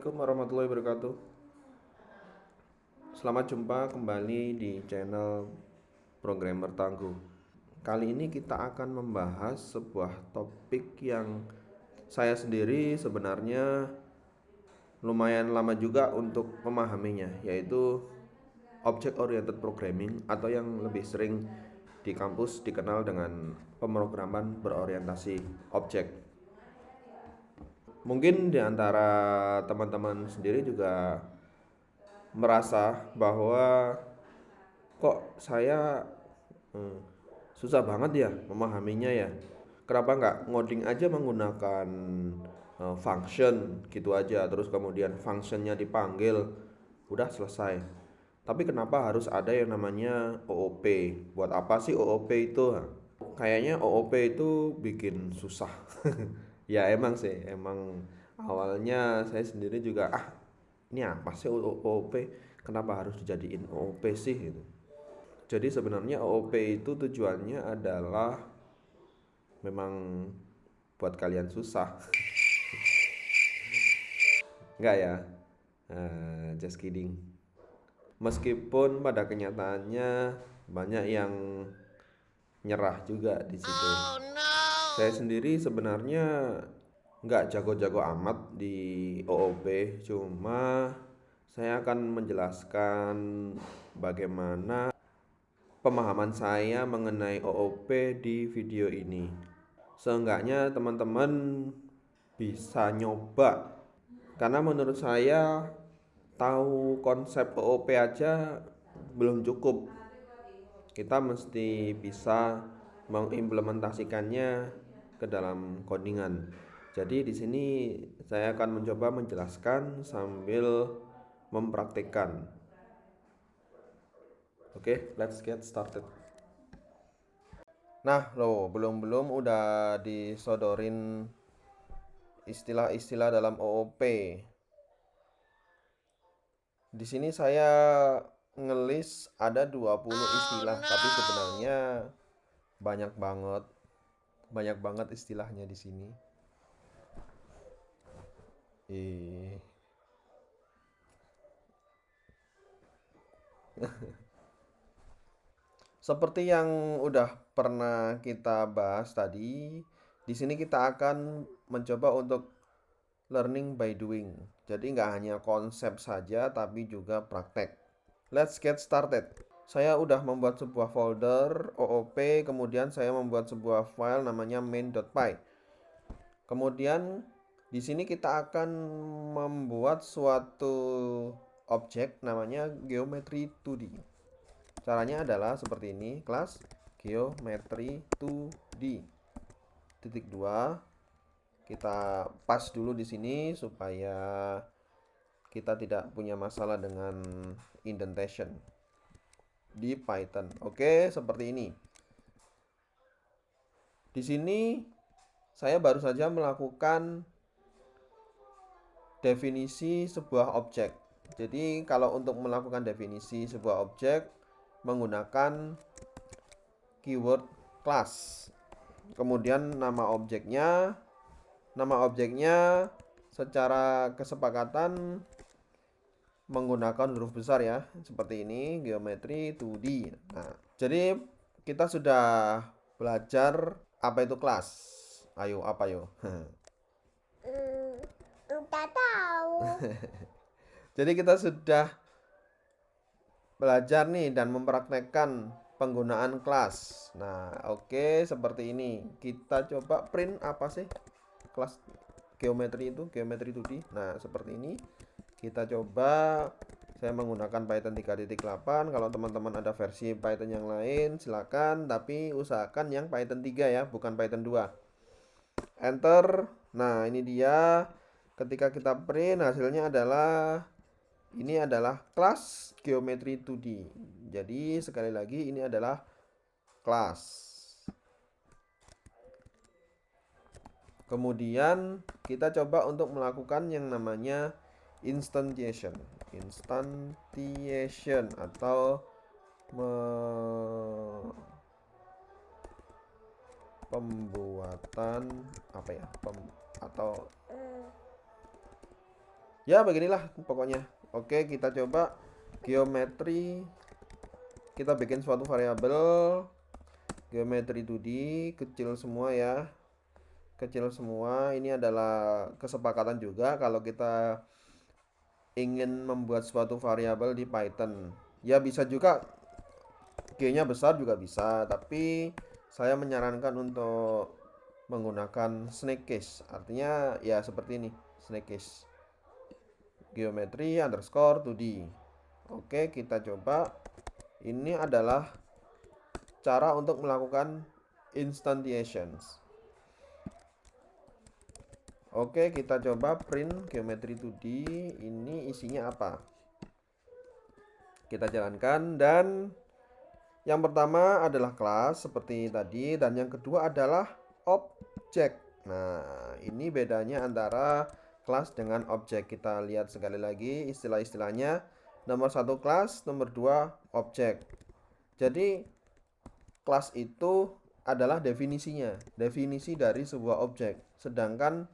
Assalamualaikum warahmatullahi wabarakatuh. Selamat jumpa kembali di channel Programmer Tangguh. Kali ini kita akan membahas sebuah topik yang saya sendiri sebenarnya lumayan lama juga untuk memahaminya, yaitu Object Oriented Programming atau yang lebih sering di kampus dikenal dengan pemrograman berorientasi objek. Mungkin di antara teman-teman sendiri juga merasa bahwa kok saya hmm, susah banget ya memahaminya ya. Kenapa nggak ngoding aja menggunakan function gitu aja, terus kemudian functionnya dipanggil, udah selesai. Tapi kenapa harus ada yang namanya OOP? Buat apa sih OOP itu? Kayaknya OOP itu bikin susah. Ya emang sih, emang awalnya saya sendiri juga ini apa sih OOP? Kenapa harus dijadiin OOP sih gitu. Jadi sebenarnya OOP itu tujuannya adalah memang buat kalian susah. Enggak ya? Just kidding. Meskipun pada kenyataannya banyak yang nyerah juga di situ. Saya sendiri sebenarnya nggak jago-jago amat di OOP, cuma saya akan menjelaskan bagaimana pemahaman saya mengenai OOP di video ini. Seenggaknya teman-teman bisa nyoba, karena menurut saya tahu konsep OOP aja belum cukup. Kita mesti bisa mengimplementasikannya ke dalam codingan. Jadi di sini saya akan mencoba menjelaskan sambil mempraktikkan. Oke, let's get started. Nah, loh, belum udah disodorin istilah-istilah dalam OOP. Di sini saya ngelis ada 20 istilah, tapi sebenarnya banyak banget. Banyak banget istilahnya di sini. Eh, Seperti yang udah pernah kita bahas tadi, di sini kita akan mencoba untuk learning by doing. Jadi nggak hanya konsep saja, tapi juga praktek. Let's get started. Saya udah membuat sebuah folder OOP, kemudian saya membuat sebuah file namanya main.py. Kemudian di sini kita akan membuat suatu objek namanya geometry 2D. Caranya adalah seperti ini, kelas geometry 2D. Titik 2. Kita pas dulu di sini supaya kita tidak punya masalah dengan indentation di Python. Oke, seperti ini. Di sini saya baru saja melakukan definisi sebuah objek. Jadi kalau untuk melakukan definisi sebuah objek menggunakan keyword class. Kemudian nama objeknya secara kesepakatan menggunakan huruf besar ya, seperti ini, geometry 2D. Nah, jadi kita sudah belajar apa itu kelas. Ayo, apa yo? Udah tahu. Jadi kita sudah belajar nih dan mempraktekkan penggunaan kelas. Nah, oke, seperti ini. Kita coba print apa sih kelas geometri itu, geometri 2D. Nah, seperti ini. Kita coba, saya menggunakan Python 3.8. Kalau teman-teman ada versi Python yang lain silakan, tapi usahakan yang Python 3 ya, bukan Python 2. Enter. Nah, ini dia. Ketika kita print, hasilnya adalah ini adalah kelas geometry 2D. Jadi sekali lagi ini adalah kelas. Kemudian kita coba untuk melakukan yang namanya instantiation atau pembuatan apa ya? Atau Ya beginilah pokoknya. Oke, kita coba geometri. Kita bikin suatu variabel geometri 2D kecil semua ya. Kecil semua. Ini adalah kesepakatan juga kalau kita ingin membuat suatu variabel di Python. Ya bisa juga G-nya besar juga bisa, tapi saya menyarankan untuk menggunakan snake case. Artinya ya seperti ini, snake case. Geometri underscore 2D. Oke, kita coba. Ini adalah cara untuk melakukan instantiations. Oke, kita coba print geometri 2D. Ini isinya apa? Kita jalankan, dan yang pertama adalah kelas seperti tadi, dan yang kedua adalah objek. Nah, ini bedanya antara kelas dengan objek. Kita lihat sekali lagi istilah-istilahnya. Nomor satu kelas, nomor dua objek. Jadi kelas itu adalah definisinya, definisi dari sebuah objek. Sedangkan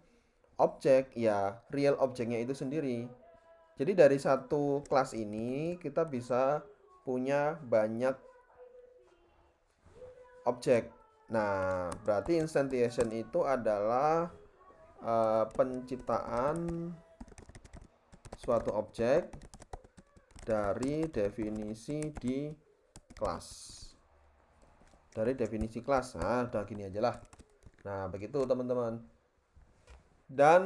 objek ya real objeknya itu sendiri. Jadi dari satu kelas ini kita bisa punya banyak objek. Nah, berarti instantiation itu adalah penciptaan suatu objek dari definisi di kelas. Dari definisi kelas. Nah, udah gini aja lah. Nah, begitu teman-teman. Dan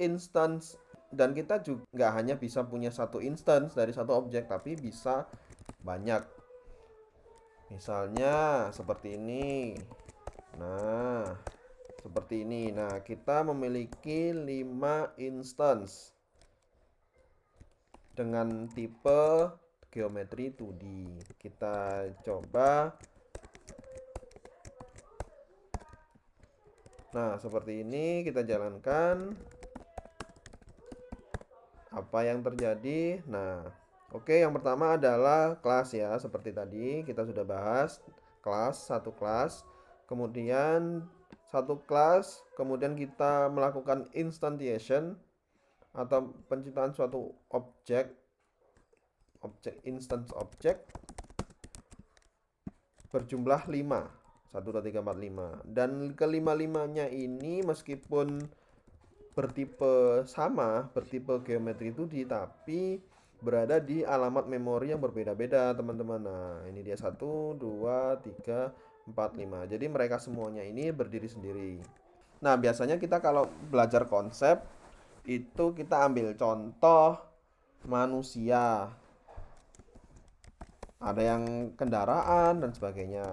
instance, dan kita juga nggak hanya bisa punya satu instance dari satu objek, tapi bisa banyak. Misalnya seperti ini. Nah, seperti ini. Nah, kita memiliki 5 instance dengan tipe geometri 2D. Kita coba. Nah, seperti ini kita jalankan. Apa yang terjadi? Nah, oke, yang pertama adalah kelas ya, seperti tadi kita sudah bahas. Kelas, satu kelas. Kemudian satu kelas, kemudian kita melakukan instantiation atau penciptaan suatu objek, instance objek berjumlah 5. 1 2 3 4 5. Dan kelima-limanya ini meskipun bertipe sama, bertipe geometri 2D, tapi berada di alamat memori yang berbeda-beda, teman-teman. Nah, ini dia 1 2 3 4 5. Jadi mereka semuanya ini berdiri sendiri. Nah, biasanya kita kalau belajar konsep itu kita ambil contoh manusia. Ada yang kendaraan dan sebagainya.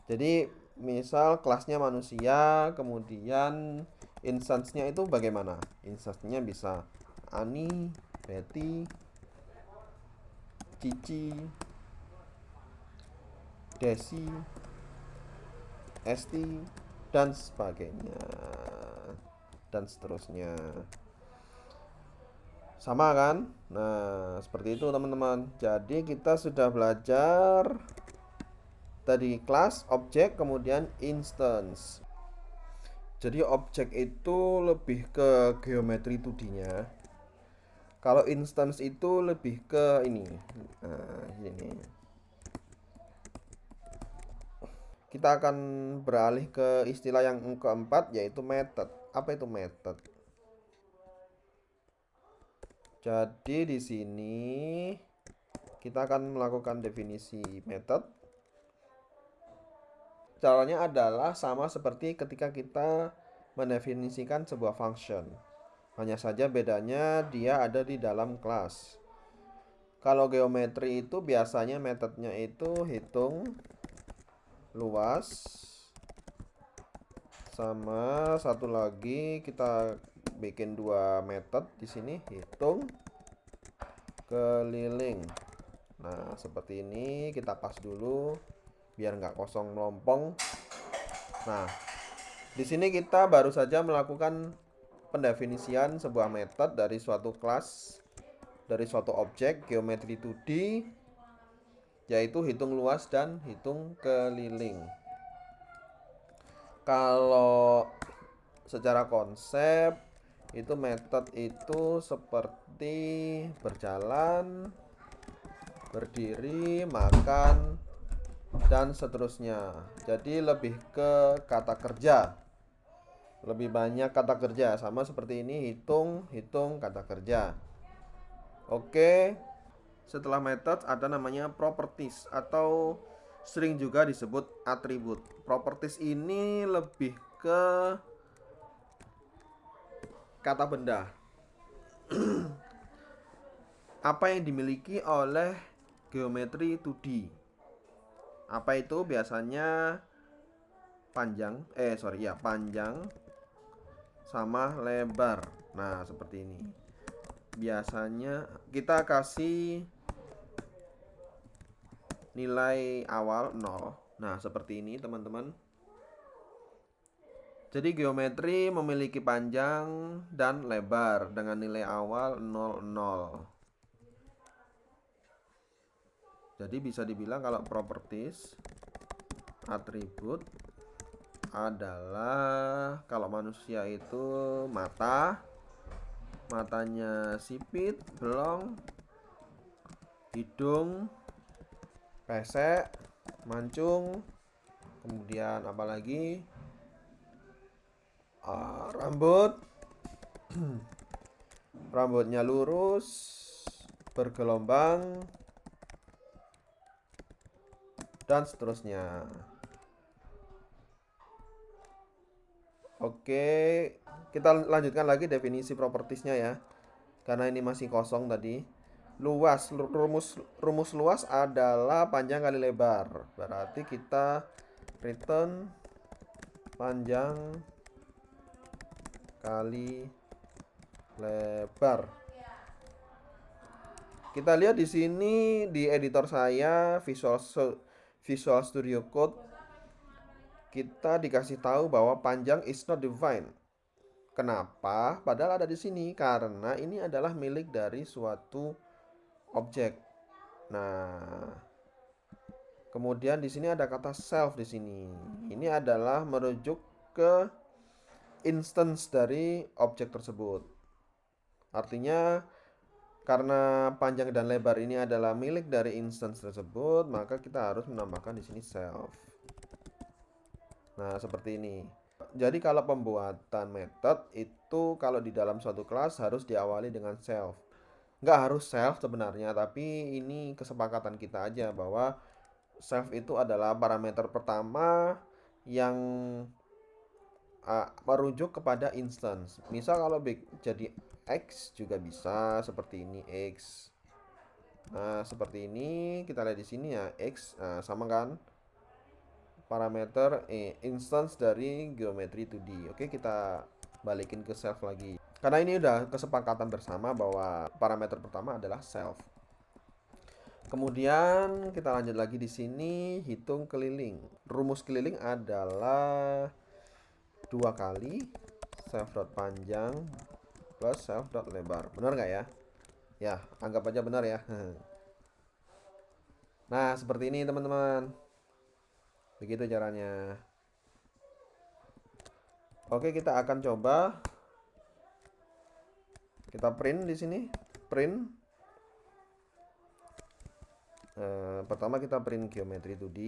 Jadi, misal kelasnya manusia, kemudian instance-nya itu bagaimana? Instance-nya bisa Ani, Betty, Cici, Desi, Esti, dan sebagainya. Dan seterusnya. Sama kan? Nah, seperti itu teman-teman. Jadi kita sudah belajar tadi kelas, objek, kemudian instance. Jadi objek itu lebih ke geometri 2D-nya. Kalau instance itu lebih ke ini. Nah, ini. Kita akan beralih ke istilah yang keempat, yaitu method. Apa itu method? Jadi di sini kita akan melakukan definisi method. Caranya adalah sama seperti ketika kita mendefinisikan sebuah function. Hanya saja bedanya dia ada di dalam kelas. Kalau geometri itu biasanya metodenya itu hitung luas, sama satu lagi kita bikin dua metode di sini, hitung keliling. Nah, seperti ini kita pas dulu biar nggak kosong melompong. Nah, di sini kita baru saja melakukan pendefinisian sebuah metode dari suatu kelas, dari suatu objek geometri 2D, yaitu hitung luas dan hitung keliling. Kalau secara konsep Itu method itu seperti berjalan, berdiri, makan, dan seterusnya. Jadi lebih ke kata kerja. Lebih banyak kata kerja, sama seperti ini, hitung, hitung, kata kerja. Oke. Setelah method ada namanya properties atau sering juga disebut atribut. Properties ini lebih ke kata benda. Apa yang dimiliki oleh geometri 2D. Apa itu? Biasanya panjang, panjang sama lebar. Nah, seperti ini. Biasanya kita kasih nilai awal 0. Nah, seperti ini teman-teman. Jadi geometri memiliki panjang dan lebar dengan nilai awal 0, 0. Jadi bisa dibilang kalau properties atribut adalah kalau manusia itu matanya sipit, belong, hidung, pesek, mancung, kemudian apalagi rambut, rambutnya lurus, bergelombang, dan seterusnya. Oke, kita lanjutkan lagi definisi propertiesnya ya, karena ini masih kosong tadi. Luas, rumus luas adalah panjang kali lebar. Berarti kita return panjang kali lebar. Kita lihat di sini di editor saya Visual Studio Code, kita dikasih tahu bahwa panjang is not defined. Kenapa? Padahal ada di sini karena ini adalah milik dari suatu objek. Nah, kemudian di sini ada kata self di sini. Ini adalah merujuk ke instance dari objek tersebut. Artinya karena panjang dan lebar ini adalah milik dari instance tersebut, maka kita harus menambahkan di sini self. Nah, seperti ini. Jadi kalau pembuatan method itu kalau di dalam suatu kelas harus diawali dengan self. Nggak harus self sebenarnya, tapi ini kesepakatan kita aja bahwa self itu adalah parameter pertama yang merujuk kepada instance. Misal kalau jadi X juga bisa seperti ini X. Nah, seperti ini kita lihat di sini ya X. Nah, sama kan? Parameter instance dari geometri 2D. Oke, kita balikin ke self lagi. Karena ini udah kesepakatan bersama bahwa parameter pertama adalah self. Kemudian kita lanjut lagi di sini hitung keliling. Rumus keliling adalah 2 kali self.panjang plus self.lebar. Benar nggak ya? Ya, anggap aja benar ya. Nah, seperti ini teman-teman. Begitu caranya. Oke, kita akan coba. Kita print di sini. Print. Pertama kita print geometri 2D.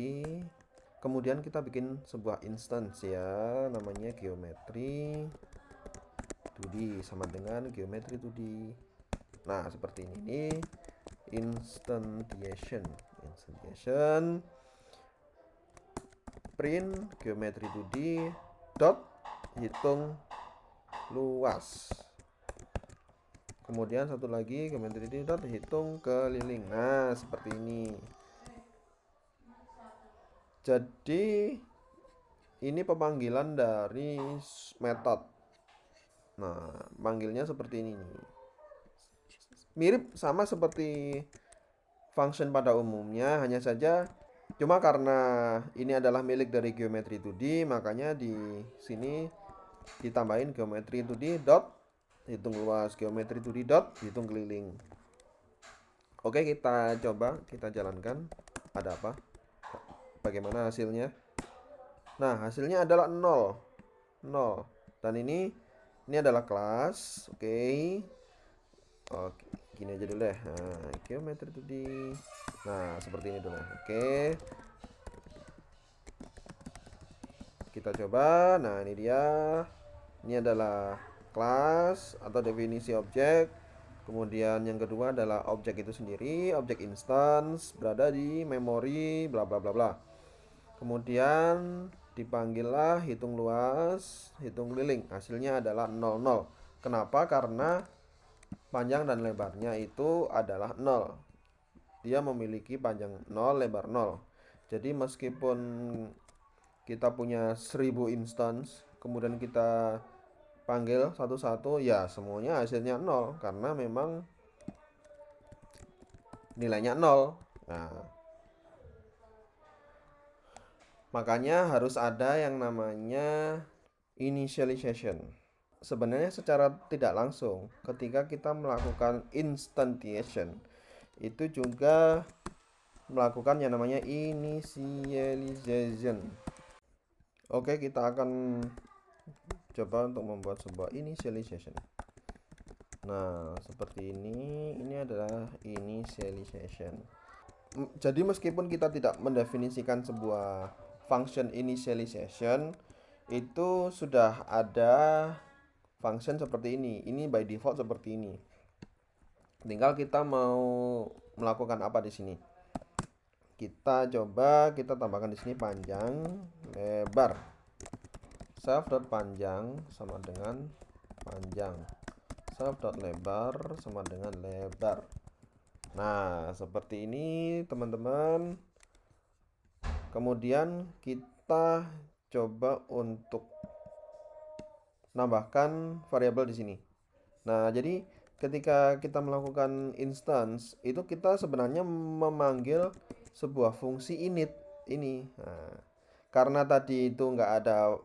Kemudian kita bikin sebuah instance ya, namanya geometri 2D sama dengan geometri 2D. Nah, seperti ini. Instantiation print geometri 2D dot hitung luas. Kemudian satu lagi geometri 2D dot hitung keliling. Nah, seperti ini. Jadi ini pemanggilan dari method. Nah, manggilnya seperti ini. Mirip sama seperti function pada umumnya, hanya saja cuma karena ini adalah milik dari geometri 2D, makanya di sini ditambahin geometri 2D dot hitung luas, geometri 2D dot hitung keliling. Oke, kita coba, kita jalankan. Ada apa? Bagaimana hasilnya? Nah, hasilnya adalah 0. 0. Dan ini Ini adalah kelas, oke. Oke, gini aja dulu deh. Nah, geometri 2D. Nah, seperti ini dulu. Oke, kita coba. Nah, ini dia. Ini adalah kelas atau definisi objek. Kemudian yang kedua adalah objek itu sendiri, objek instance berada di memori bla bla bla bla. Kemudian dipanggillah hitung luas, hitung keliling. Hasilnya adalah 00. Kenapa? Karena panjang dan lebarnya itu adalah 0. Dia memiliki panjang 0, lebar 0. Jadi meskipun kita punya 1000 instance, kemudian kita panggil satu-satu, ya semuanya hasilnya 0 karena memang nilainya 0. Nah, makanya harus ada yang namanya initialization. Sebenarnya secara tidak langsung ketika kita melakukan instantiation itu juga melakukan yang namanya initialization. Oke, kita akan coba untuk membuat sebuah initialization. Nah, seperti ini adalah initialization. Jadi meskipun kita tidak mendefinisikan sebuah function initialization, itu sudah ada function seperti ini. Ini by default seperti ini. Tinggal kita mau melakukan apa di sini. Kita coba kita tambahkan di sini panjang, lebar. Self.panjang sama dengan panjang. Self.lebar sama dengan lebar. Nah, seperti ini teman-teman. Kemudian kita coba untuk nambahkan variabel di sini. Nah, jadi ketika kita melakukan instance itu kita sebenarnya memanggil sebuah fungsi init ini. Nah, karena tadi itu nggak ada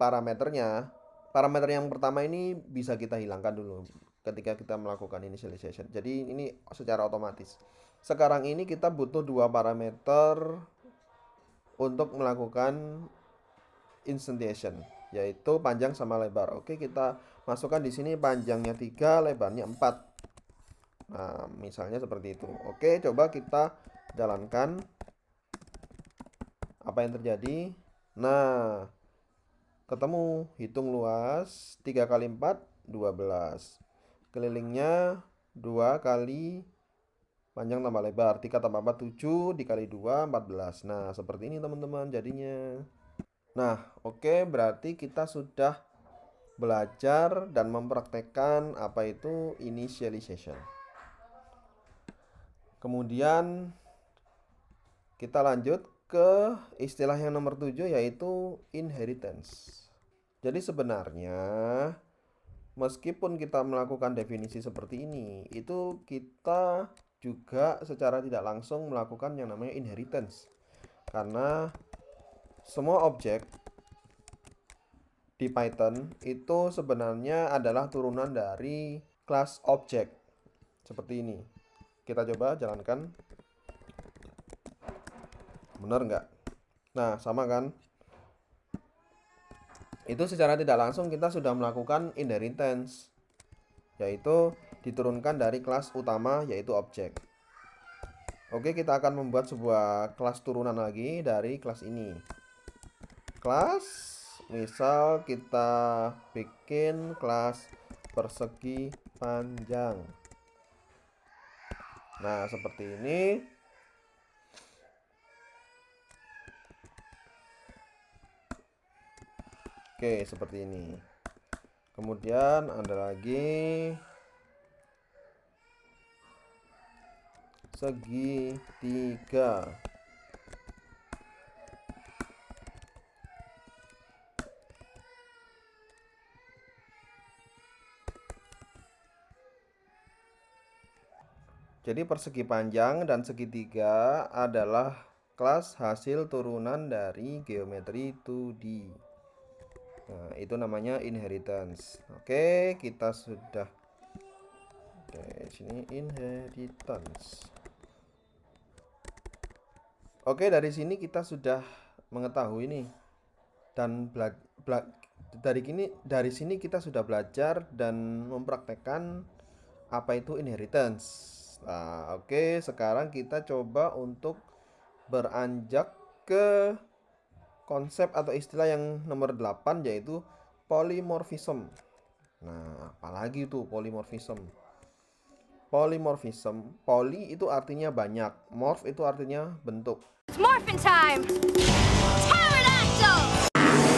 parameternya, parameter yang pertama ini bisa kita hilangkan dulu ketika kita melakukan initialization. Jadi ini secara otomatis. Sekarang ini kita butuh dua parameter untuk melakukan instantiation, yaitu panjang sama lebar. Oke, kita masukkan di sini panjangnya 3, lebarnya 4. Nah, misalnya seperti itu. Oke, coba kita jalankan. Apa yang terjadi? Nah, ketemu hitung luas 3 kali 4 12. Kelilingnya 2 kali panjang tambah lebar, 3 tambah 4 7, dikali 2 14. Nah, seperti ini teman-teman jadinya. Nah, oke, berarti kita sudah belajar dan mempraktekkan apa itu initialization. Kemudian kita lanjut ke istilah yang nomor 7 yaitu inheritance. Jadi sebenarnya meskipun kita melakukan definisi seperti ini, itu kita juga secara tidak langsung melakukan yang namanya inheritance. Karena semua objek di Python itu sebenarnya adalah turunan dari kelas object. Seperti ini. Kita coba jalankan. Benar nggak? Nah, sama kan? Itu secara tidak langsung kita sudah melakukan inheritance, yaitu diturunkan dari kelas utama yaitu objek. Oke, kita akan membuat sebuah kelas turunan lagi dari kelas ini. Kelas, misal kita bikin kelas persegi panjang. Nah, seperti ini. Oke, seperti ini. Kemudian ada lagi segitiga. Jadi persegi panjang dan segitiga adalah kelas hasil turunan dari geometri 2D. Nah, itu namanya inheritance. Oke, kita sudah. Oke, sini inheritance. Oke, dari sini kita sudah mengetahui nih dan Dari sini kita sudah belajar dan mempraktekkan apa itu inheritance. Nah, oke, sekarang kita coba untuk beranjak ke konsep atau istilah yang nomor 8, yaitu polymorphism. Nah, apalagi itu polymorphism? Polymorphism, poly itu artinya banyak, morph itu artinya bentuk. It's morphin' time! Pterodactyl!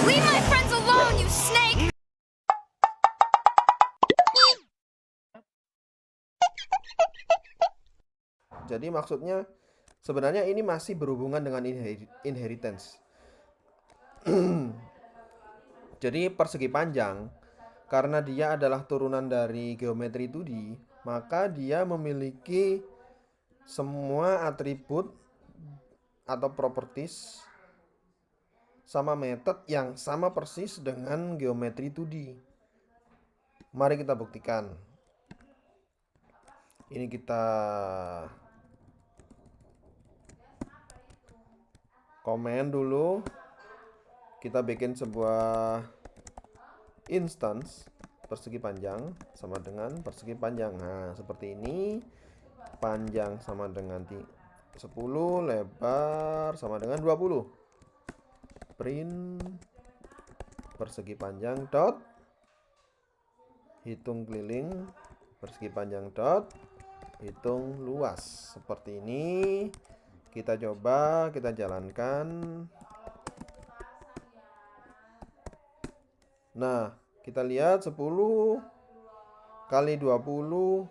Leave my friends alone, you snake! Jadi maksudnya sebenarnya ini masih berhubungan dengan inheritance. Jadi persegi panjang, karena dia adalah turunan dari geometri 2D, maka dia memiliki semua atribut atau properties sama metode yang sama persis dengan geometri 2D. Mari kita buktikan. Ini kita komen dulu. Kita bikin sebuah instance persegi panjang sama dengan persegi panjang. Nah, seperti ini. Panjang sama dengan 10, lebar sama dengan 20. Print persegi panjang dot hitung keliling persegi panjang dot hitung luas. Seperti ini. Kita coba, kita jalankan. Nah, kita lihat 10 kali 20.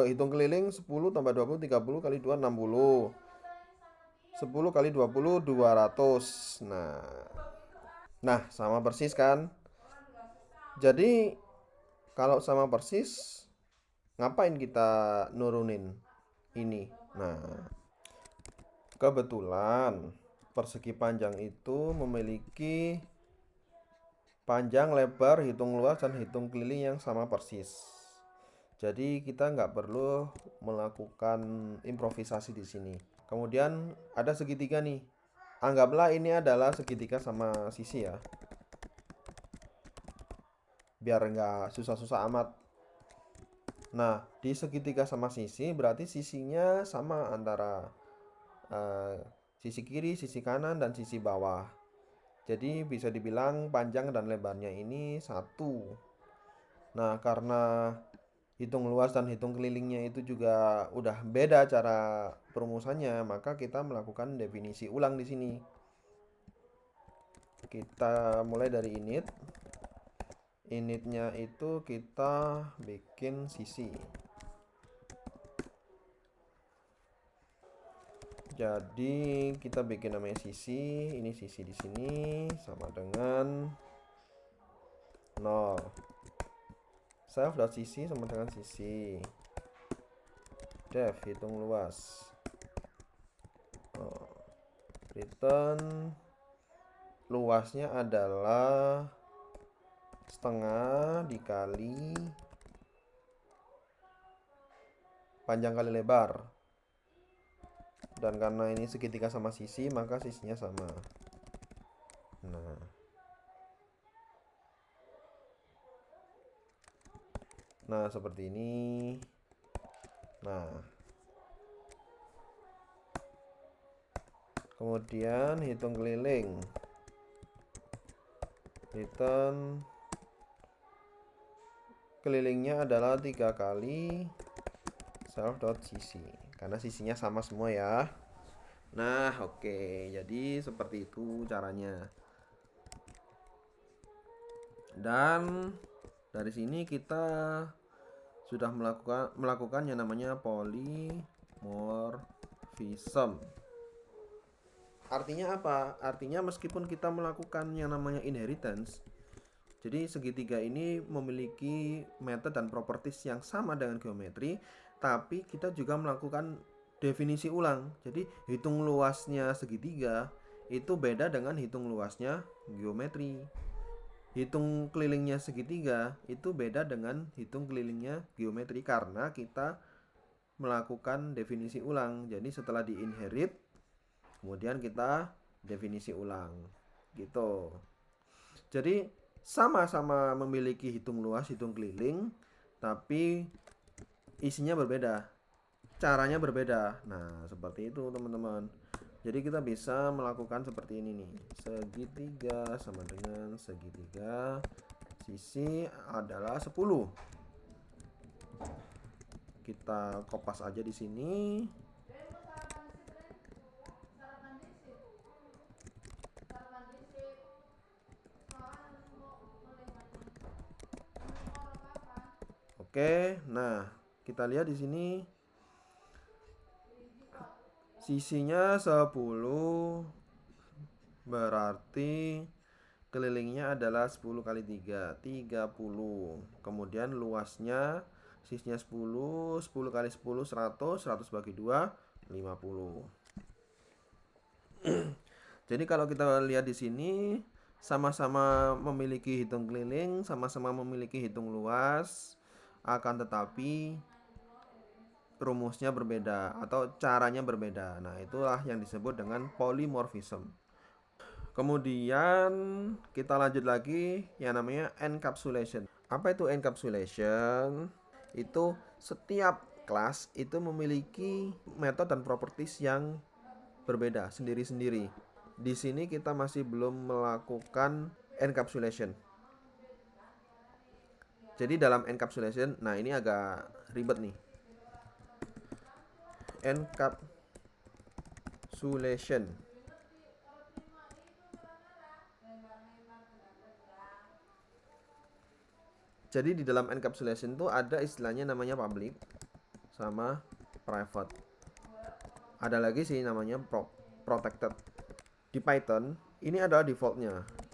Hitung keliling 10 tambah 20 30 kali 2 60. 10 kali 20 200. Nah, sama persis kan? Jadi kalau sama persis, ngapain kita nurunin ini? Nah, kebetulan persegi panjang itu memiliki panjang, lebar, hitung luas, dan hitung keliling yang sama persis. Jadi kita nggak perlu melakukan improvisasi di sini. Kemudian ada segitiga nih. Anggaplah ini adalah segitiga sama sisi ya. Biar nggak susah-susah amat. Nah, di segitiga sama sisi berarti sisinya sama antara sisi kiri, sisi kanan, dan sisi bawah. Jadi bisa dibilang panjang dan lebarnya ini satu. Nah, karena hitung luas dan hitung kelilingnya itu juga udah beda cara perumusannya, maka kita melakukan definisi ulang di sini. Kita mulai dari init. Initnya itu kita bikin sisi. Jadi kita bikin namanya sisi. Ini sisi di sini sama dengan 0. Self.sisi sama dengan sisi. Def hitung luas. Return luasnya adalah setengah dikali panjang kali lebar. Dan karena ini segitiga sama sisi, maka sisinya sama. Nah, seperti ini. Nah, kemudian hitung keliling. Return kelilingnya adalah 3 kali self.sisi, karena sisinya sama semua ya. Nah, oke. Jadi seperti itu caranya. Dan dari sini kita sudah melakukan yang namanya polymorphism. Artinya apa? Artinya meskipun kita melakukan yang namanya inheritance, jadi segitiga ini memiliki metode dan properties yang sama dengan geometri, tapi kita juga melakukan definisi ulang. Jadi hitung luasnya segitiga itu beda dengan hitung luasnya geometri. Hitung kelilingnya segitiga itu beda dengan hitung kelilingnya geometri karena kita melakukan definisi ulang. Jadi setelah diinherit, kemudian kita definisi ulang gitu. Jadi sama-sama memiliki hitung luas, hitung keliling, tapi isinya berbeda, caranya berbeda. Nah, seperti itu teman-teman. Jadi kita bisa melakukan seperti ini nih. Segitiga sama dengan segitiga, sisi adalah 10. Kita kopas aja di sini. Oke, nah kita lihat di sini sisinya 10, berarti kelilingnya adalah 10 kali 3, 30. Kemudian luasnya sisinya 10, 10 kali 10 100, 100 bagi 2 50. Jadi kalau kita lihat di sini sama-sama memiliki hitung keliling, sama-sama memiliki hitung luas, akan tetapi rumusnya berbeda atau caranya berbeda. Nah, itulah yang disebut dengan polymorphism. Kemudian kita lanjut lagi yang namanya encapsulation. Apa itu encapsulation? Itu setiap kelas itu memiliki metode dan properties yang berbeda sendiri-sendiri. Di sini kita masih belum melakukan encapsulation. Jadi dalam encapsulation, nah ini agak ribet nih. Encapsulation. Jadi di dalam encapsulation itu ada istilahnya namanya public sama private. Ada lagi sih namanya protected. Di Python ini adalah defaultnya.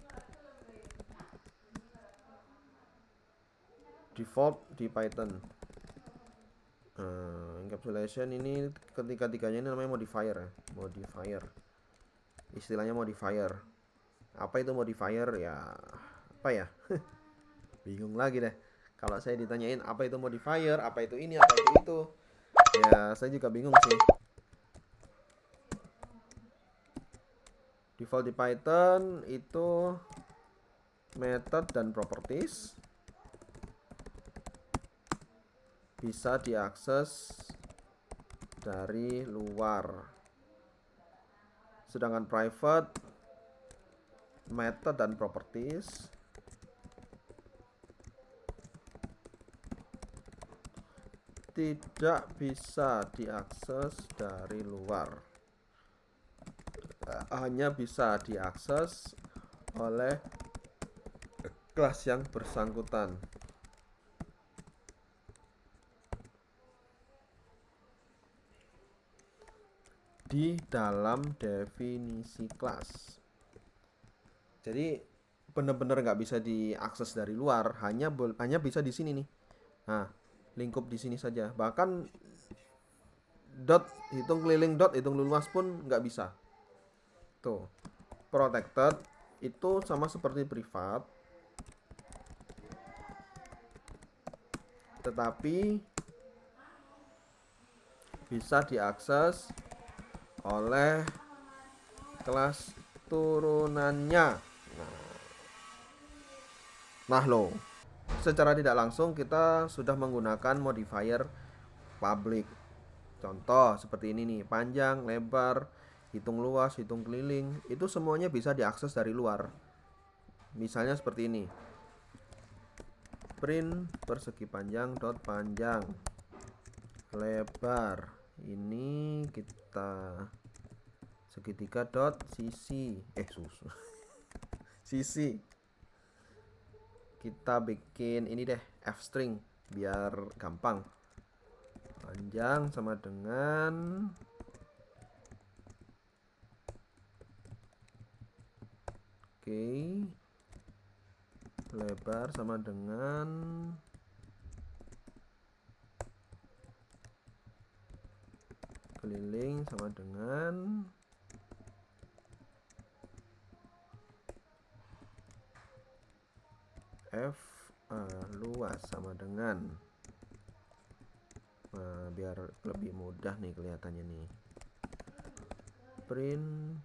Default di Python. Encapsulation ini ketiga-tiganya ini namanya modifier ya. Modifier. Istilahnya modifier. Apa itu modifier ya? Apa ya? Bingung lagi deh. Kalau saya ditanyain apa itu modifier, apa itu ini, apa itu. Ya, saya juga bingung sih. Default di Python itu method dan properties bisa diakses dari luar. Sedangkan private method dan properties tidak bisa diakses dari luar. Hanya bisa diakses oleh kelas yang bersangkutan. Di dalam definisi kelas. Jadi benar-benar nggak bisa diakses dari luar, hanya bisa di sini nih. Nah, lingkup di sini saja. Bahkan dot hitung keliling dot hitung luas pun nggak bisa. Tuh, protected itu sama seperti privat, tetapi bisa diakses oleh kelas turunannya. Nah loh, secara tidak langsung kita sudah menggunakan modifier public. Contoh seperti ini nih, panjang, lebar, hitung luas, hitung keliling, itu semuanya bisa diakses dari luar. Misalnya seperti ini. Print persegi panjang dot panjang lebar. Ini kita segitiga dot sisi. Sisi. Kita bikin ini deh, f string biar gampang. Panjang sama dengan lebar sama dengan keliling sama dengan luas sama dengan biar lebih mudah nih kelihatannya nih, print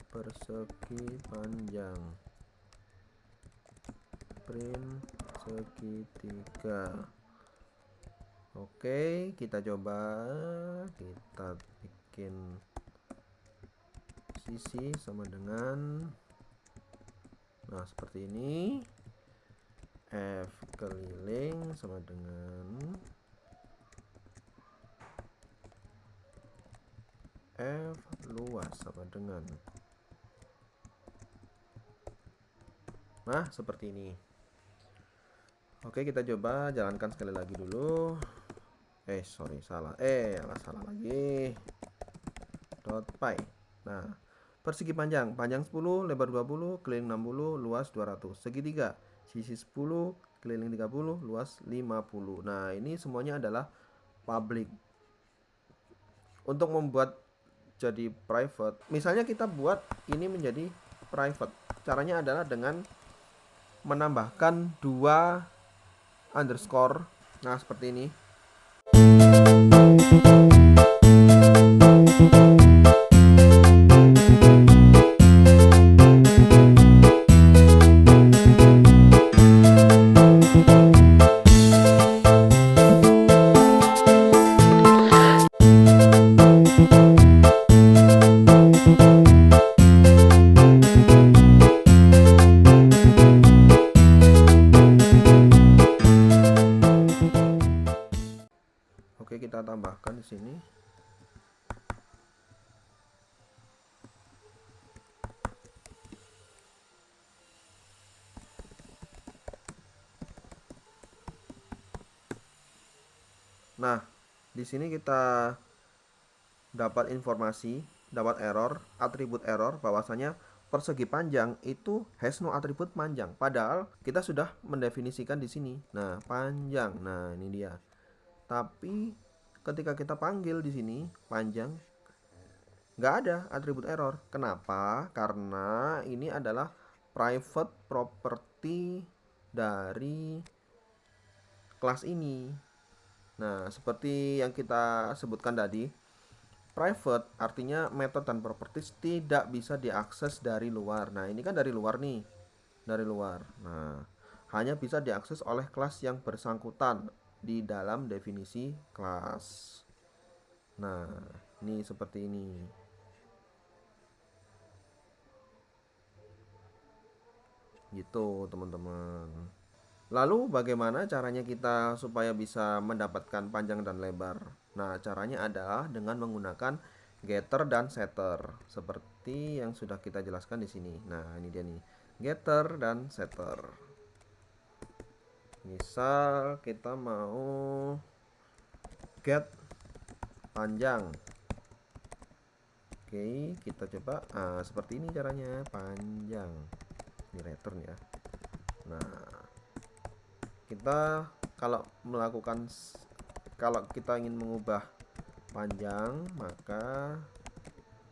persegi panjang print segitiga. Oke, kita coba, kita bikin sisi sama dengan, nah seperti ini. F keliling sama dengan F luas sama dengan, nah seperti ini. Oke, kita coba jalankan sekali lagi dulu. Salah lagi. .py. Nah, persegi panjang 10, lebar 20, keliling 60, luas 200. Segitiga, sisi 10, keliling 30, luas 50. Nah, ini semuanya adalah public. Untuk membuat jadi private, misalnya kita buat ini menjadi private. Caranya adalah dengan menambahkan 2 underscore. Nah, seperti ini. Oke, kita tambahkan di sini. Nah, di sini kita dapat informasi, dapat error, atribut error bahwasanya persegi panjang itu has no atribut panjang. Padahal kita sudah mendefinisikan di sini. Nah, panjang. Nah, ini dia. Tapi ketika kita panggil di sini panjang, nggak ada atribut error. Kenapa? Karena ini adalah private property dari kelas ini. Nah, seperti yang kita sebutkan tadi, private artinya method dan properties tidak bisa diakses dari luar. Nah, ini kan dari luar nih, dari luar. Nah, hanya bisa diakses oleh kelas yang bersangkutan di dalam definisi kelas. Nah, ini seperti ini. Gitu, teman-teman. Lalu bagaimana caranya kita supaya bisa mendapatkan panjang dan lebar? Nah, caranya adalah dengan menggunakan getter dan setter seperti yang sudah kita jelaskan di sini. Nah, ini dia nih, getter dan setter. Misal kita mau get panjang. Oke, kita coba. Seperti ini caranya, panjang. Ini return ya. Nah, kita kalau kita ingin mengubah panjang, maka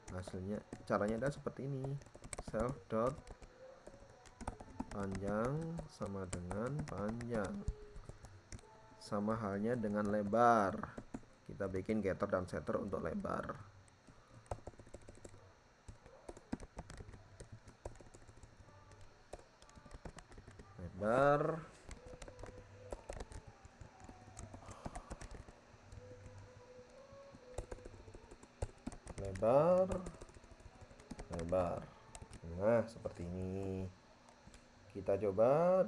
hasilnya caranya adalah seperti ini. Self dot panjang sama dengan panjang, sama halnya dengan lebar. Kita bikin getter dan setter untuk lebar. Lebar, lebar. Nah, seperti ini. Kita coba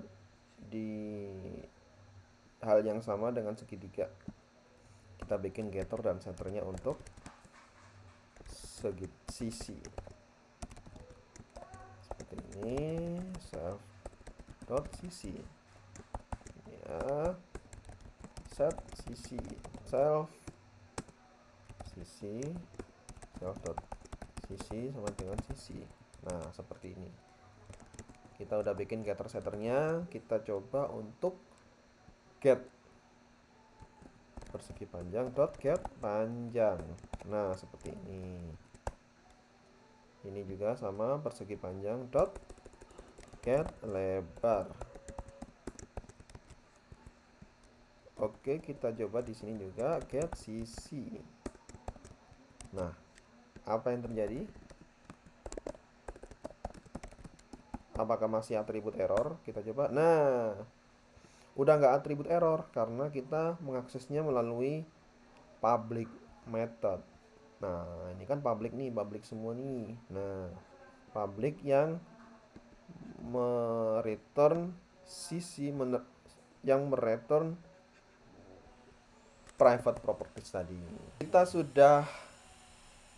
di hal yang sama dengan segitiga. Kita bikin getter dan setternya untuk sisi. Seperti ini, self dot sisi. Ya, set sisi, self sisi, self dot sisi sama dengan sisi. Nah, seperti ini. Kita udah bikin getter setternya. Kita coba untuk get persegi panjang dot get panjang. Nah, seperti ini. Ini juga sama, persegi panjang dot get lebar. Oke, kita coba di sini juga get sisi. Nah, apa yang terjadi? Apakah masih atribut error? Kita coba. Nah, udah nggak atribut error karena kita mengaksesnya melalui public method. Nah, ini kan public nih, public semua nih. Nah, public yang mereturn yang mereturn private properties tadi. Kita sudah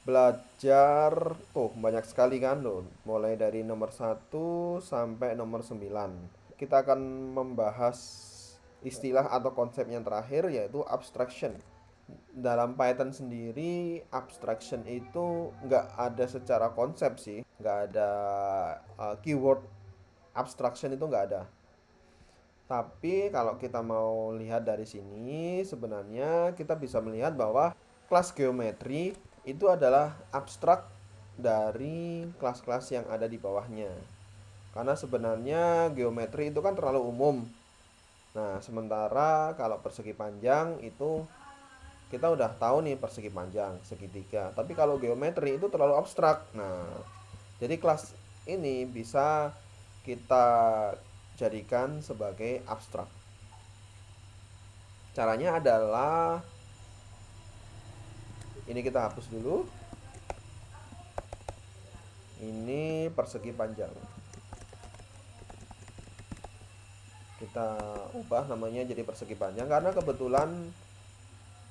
belajar banyak sekali kan loh, mulai dari nomor 1 sampai nomor 9. Kita akan membahas istilah atau konsep yang terakhir, yaitu abstraction. Dalam Python sendiri, abstraction itu nggak ada secara konsep sih, nggak ada keyword abstraction, itu nggak ada. Tapi kalau kita mau lihat dari sini, sebenarnya kita bisa melihat bahwa kelas geometri itu adalah abstrak dari kelas-kelas yang ada di bawahnya. Karena sebenarnya geometri itu kan terlalu umum. Nah, sementara kalau persegi panjang itu kita udah tahu nih, persegi panjang, segitiga. Tapi kalau geometri itu terlalu abstrak. Nah, jadi kelas ini bisa kita jadikan sebagai abstrak. Caranya adalah ini, kita hapus dulu. Ini persegi panjang. Kita ubah namanya jadi persegi panjang karena kebetulan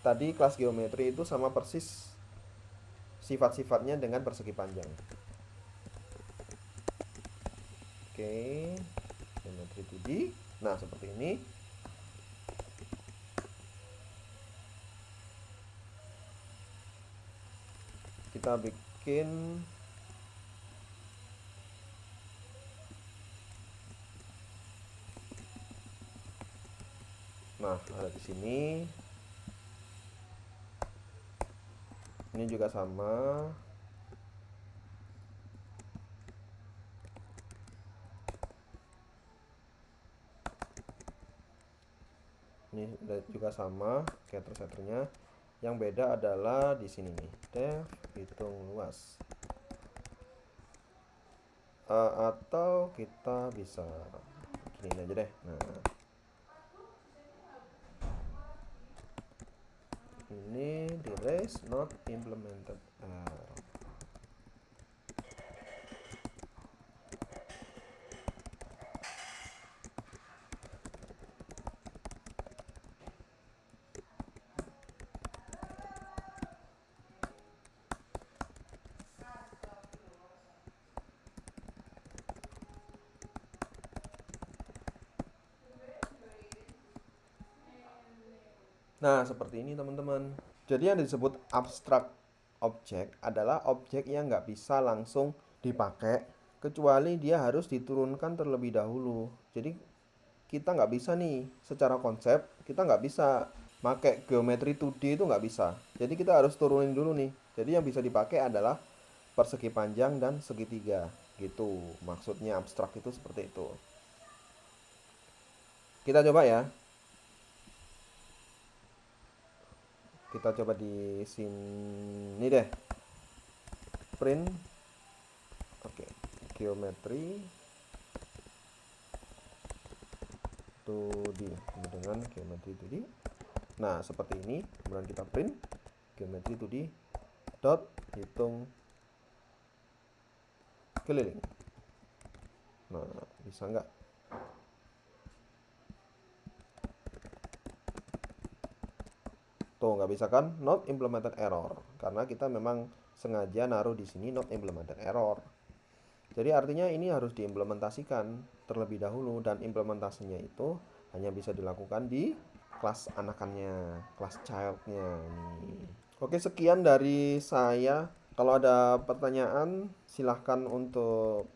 tadi kelas geometri itu sama persis sifat-sifatnya dengan persegi panjang. Oke, geometri 2D. Nah, seperti ini. Kita bikin ada di sini. Ini juga sama. Ini juga sama scatter-scatternya. Yang beda adalah di sini nih, def hitung luas. Atau kita bisa gini aja deh. Nah, ini di raise not implemented error. Nah, seperti ini teman-teman. Jadi yang disebut abstract object adalah objek yang nggak bisa langsung dipakai, kecuali dia harus diturunkan terlebih dahulu. Jadi kita nggak bisa nih, secara konsep kita nggak bisa pakai geometri 2D, itu nggak bisa. Jadi kita harus turunin dulu nih. Jadi yang bisa dipakai adalah persegi panjang dan segitiga. Gitu maksudnya abstrak itu, seperti itu. Kita coba ya. Kita coba di sini deh, print. Oke, geometri 2D dengan geometri 2D. Nah, seperti ini. Kemudian kita print geometri 2D dot hitung keliling. Nah, bisa nggak? Tuh, nggak bisa kan? Not implemented error. Karena kita memang sengaja naruh di sini not implemented error. Jadi artinya ini harus diimplementasikan terlebih dahulu, dan implementasinya itu hanya bisa dilakukan di kelas anakannya, kelas childnya ini. Oke, sekian dari saya. Kalau ada pertanyaan silahkan untuk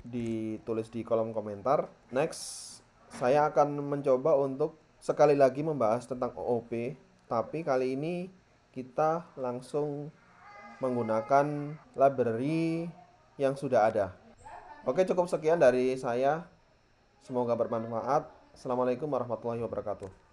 ditulis di kolom komentar. Next, saya akan mencoba untuk sekali lagi membahas tentang OOP. Tapi kali ini kita langsung menggunakan library yang sudah ada. Oke, cukup sekian dari saya. Semoga bermanfaat. Assalamualaikum warahmatullahi wabarakatuh.